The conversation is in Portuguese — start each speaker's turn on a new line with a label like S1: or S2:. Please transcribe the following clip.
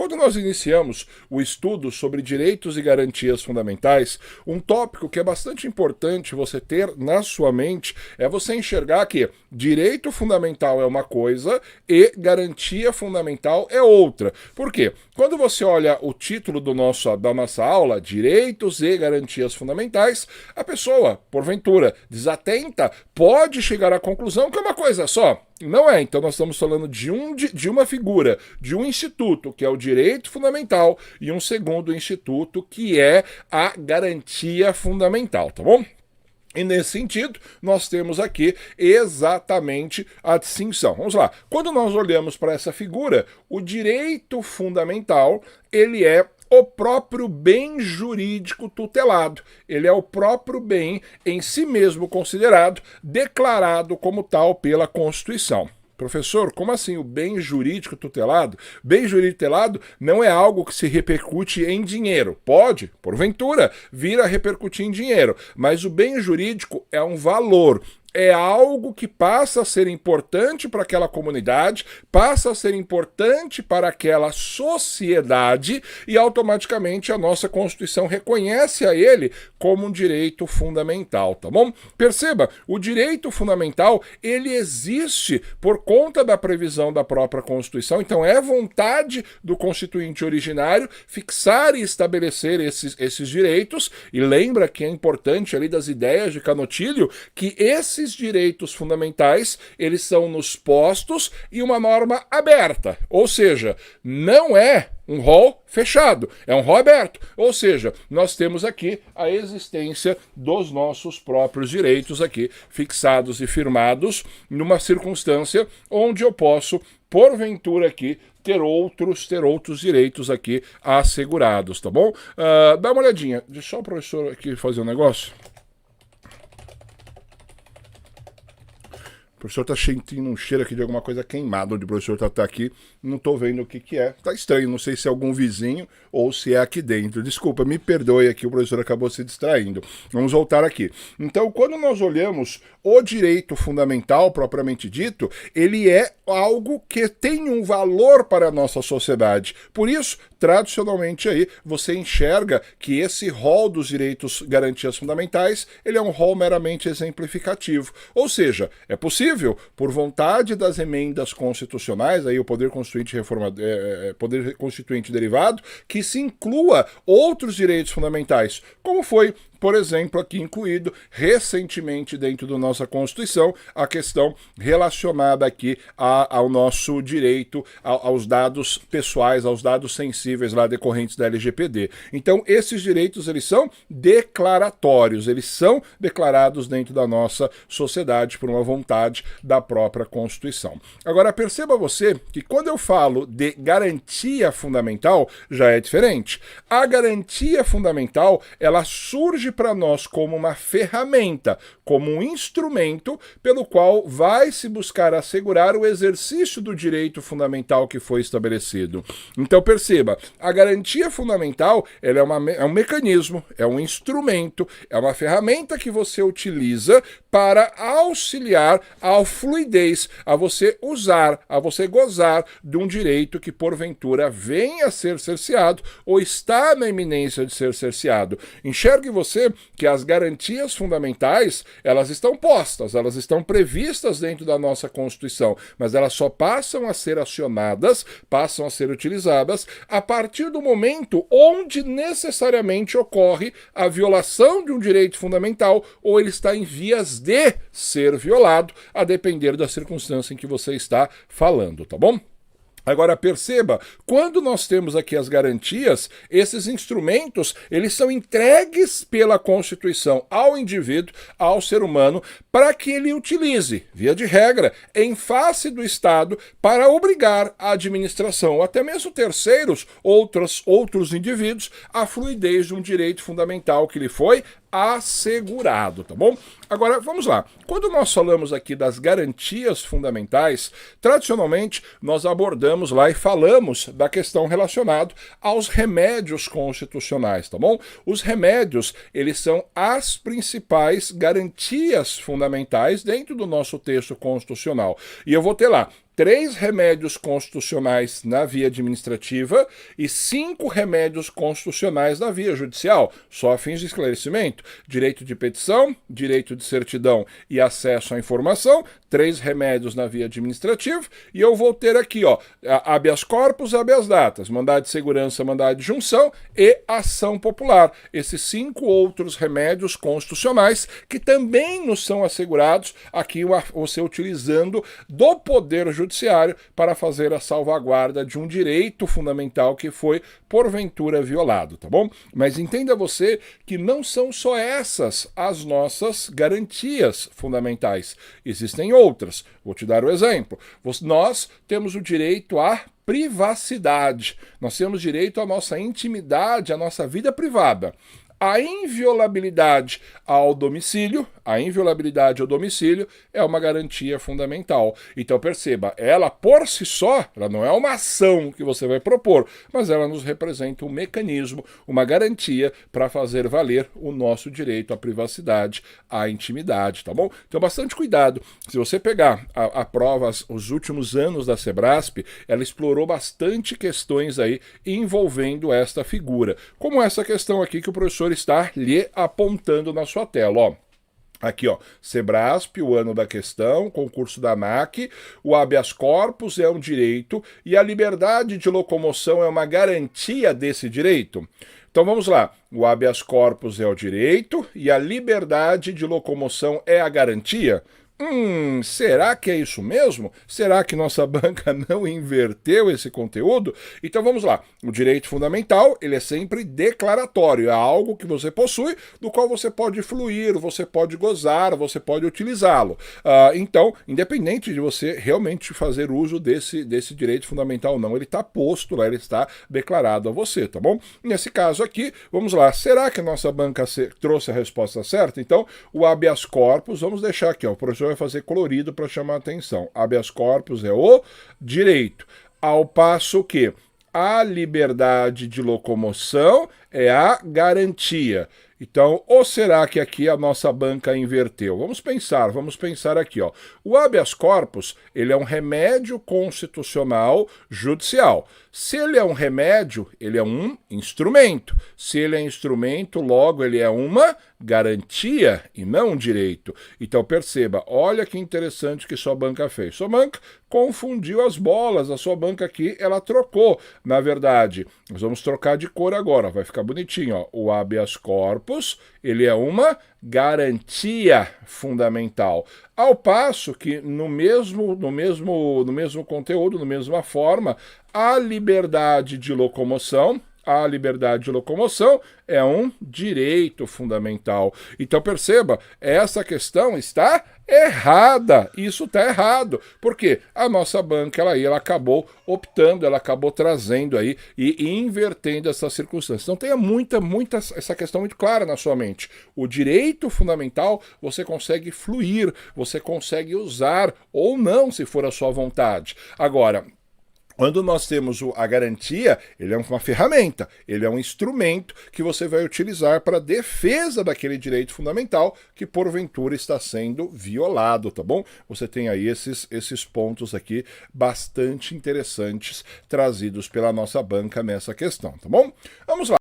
S1: quando nós iniciamos o estudo sobre direitos e garantias fundamentais, um tópico que é bastante importante você ter na sua mente é você enxergar que direito fundamental é uma coisa e garantia fundamental é outra. Por quê? Quando você olha o título da nossa aula, Direitos e Garantias Fundamentais, a pessoa, porventura, desatenta, pode chegar à conclusão que é uma coisa só. Não é, então nós estamos falando de uma figura, de um instituto, que é o direito fundamental, e um segundo instituto, que é a garantia fundamental, tá bom? E nesse sentido, nós temos aqui exatamente a distinção. Vamos lá. Quando nós olhamos para essa figura, o direito fundamental, ele é o próprio bem jurídico tutelado. Ele é o próprio bem em si mesmo considerado, declarado como tal pela Constituição. Professor, como assim o bem jurídico tutelado? Bem jurídico tutelado não é algo que se repercute em dinheiro. Pode, porventura, vir a repercutir em dinheiro, mas o bem jurídico é um valor. É algo que passa a ser importante para aquela comunidade, passa a ser importante para aquela sociedade e automaticamente a nossa Constituição reconhece a ele como um direito fundamental, tá bom? Perceba, o direito fundamental, ele existe por conta da previsão da própria Constituição, então é vontade do constituinte originário fixar e estabelecer esses direitos, e lembra que é importante ali das ideias de Canotilho que esses direitos fundamentais, eles são nos postos e uma norma aberta, ou seja, não é um rol fechado, é um rol aberto, ou seja, nós temos aqui a existência dos nossos próprios direitos aqui, fixados e firmados numa circunstância onde eu posso, porventura aqui, ter outros direitos aqui assegurados, tá bom? Dá uma olhadinha, deixa só o professor aqui fazer um negócio. O professor tá sentindo um cheiro aqui de alguma coisa queimada onde o professor tá aqui. Não tô vendo o que é. Tá estranho, não sei se é algum vizinho ou se é aqui dentro. Desculpa, me perdoe aqui, o professor acabou se distraindo. Vamos voltar aqui. Então, quando nós olhamos o direito fundamental, propriamente dito, ele é algo que tem um valor para a nossa sociedade. Por isso, tradicionalmente aí, você enxerga que esse rol dos direitos garantias fundamentais, ele é um rol meramente exemplificativo. Ou seja, é possível, por vontade das emendas constitucionais, aí o Poder Constituinte derivado, que se inclua outros direitos fundamentais, como foi, por exemplo, aqui incluído recentemente dentro da nossa Constituição a questão relacionada aqui ao nosso direito aos dados pessoais, aos dados sensíveis lá decorrentes da LGPD. Então, esses direitos, eles são declaratórios, eles são declarados dentro da nossa sociedade por uma vontade da própria Constituição. Agora, perceba você que quando eu falo de garantia fundamental, já é diferente. A garantia fundamental, ela surge para nós como uma ferramenta, como um instrumento pelo qual vai se buscar assegurar o exercício do direito fundamental que foi estabelecido. Então perceba, a garantia fundamental ela é um mecanismo, é um instrumento, é uma ferramenta que você utiliza para auxiliar a fluidez, a você usar, a você gozar de um direito que porventura venha a ser cerceado ou está na iminência de ser cerceado. Enxergue você que as garantias fundamentais, elas estão postas, elas estão previstas dentro da nossa Constituição, mas elas só passam a ser acionadas, passam a ser utilizadas a partir do momento onde necessariamente ocorre a violação de um direito fundamental ou ele está em vias de ser violado, a depender da circunstância em que você está falando, tá bom? Agora perceba, quando nós temos aqui as garantias, esses instrumentos, eles são entregues pela Constituição ao indivíduo, ao ser humano, para que ele utilize, via de regra, em face do Estado, para obrigar a administração, ou até mesmo terceiros, outros indivíduos, à fluidez de um direito fundamental que lhe foi assegurado, tá bom? Agora, vamos lá. Quando nós falamos aqui das garantias fundamentais, tradicionalmente nós abordamos lá e falamos da questão relacionada aos remédios constitucionais, tá bom? Os remédios, eles são as principais garantias fundamentais dentro do nosso texto constitucional. E eu vou ter lá 3 remédios constitucionais na via administrativa e 5 remédios constitucionais na via judicial, só a fins de esclarecimento. Direito de petição, direito de certidão e acesso à informação, 3 remédios na via administrativa, e eu vou ter aqui, ó, habeas corpus, habeas datas, mandado de segurança, mandado de junção e ação popular. Esses 5 outros remédios constitucionais que também nos são assegurados aqui você utilizando do Poder Judiciário para fazer a salvaguarda de um direito fundamental que foi, porventura, violado, tá bom? Mas entenda você que não são só essas as nossas garantias fundamentais. Existem outras. Vou te dar o exemplo. Nós temos o direito à privacidade. Nós temos direito à nossa intimidade, à nossa vida privada. A inviolabilidade ao domicílio é uma garantia fundamental. Então perceba, ela por si só, ela não é uma ação que você vai propor, mas ela nos representa um mecanismo, uma garantia para fazer valer o nosso direito à privacidade, à intimidade, tá bom? Então bastante cuidado. Se você pegar a prova, os últimos anos da Sebrasp, ela explorou bastante questões aí envolvendo esta figura, como essa questão aqui que o professor está lhe apontando na sua tela, ó. Aqui, ó, Sebrasp, o ano da questão, concurso da ANAC, o habeas corpus é um direito e a liberdade de locomoção é uma garantia desse direito? Então vamos lá, o habeas corpus é o direito e a liberdade de locomoção é a garantia? Será que é isso mesmo? Será que nossa banca não inverteu esse conteúdo? Então vamos lá. O direito fundamental, ele é sempre declaratório, é algo que você possui, do qual você pode fluir, você pode gozar, você pode utilizá-lo. Então, independente de você realmente fazer uso desse direito fundamental ou não, ele está posto lá, ele está declarado a você, tá bom? Nesse caso aqui, vamos lá. Será que a nossa banca trouxe a resposta certa? Então, o habeas corpus, vamos deixar aqui, ó, o professor vai fazer colorido para chamar a atenção. Habeas corpus é o direito, ao passo que a liberdade de locomoção é a garantia. Então, ou será que aqui a nossa banca inverteu? Vamos pensar aqui, ó. O habeas corpus, ele é um remédio constitucional judicial. Se ele é um remédio, ele é um instrumento. Se ele é instrumento, logo ele é uma garantia e não um direito. Então perceba, olha que interessante que sua banca fez. Sua banca confundiu as bolas, a sua banca aqui, ela trocou. Na verdade, nós vamos trocar de cor agora, vai ficar bonitinho, ó. O habeas corpus, ele é uma garantia fundamental. Ao passo que no mesmo conteúdo, na mesma forma, a liberdade de locomoção é um direito fundamental. Então perceba, essa questão está errada. Isso está errado. Porque a nossa banca ela acabou optando, ela acabou trazendo aí e invertendo essas circunstâncias. Então tenha muita essa questão muito clara na sua mente. O direito fundamental você consegue fluir, você consegue usar ou não, se for a sua vontade. Agora, quando nós temos a garantia, ele é uma ferramenta, ele é um instrumento que você vai utilizar para a defesa daquele direito fundamental que porventura está sendo violado, tá bom? Você tem aí esses pontos aqui bastante interessantes trazidos pela nossa banca nessa questão, tá bom? Vamos lá.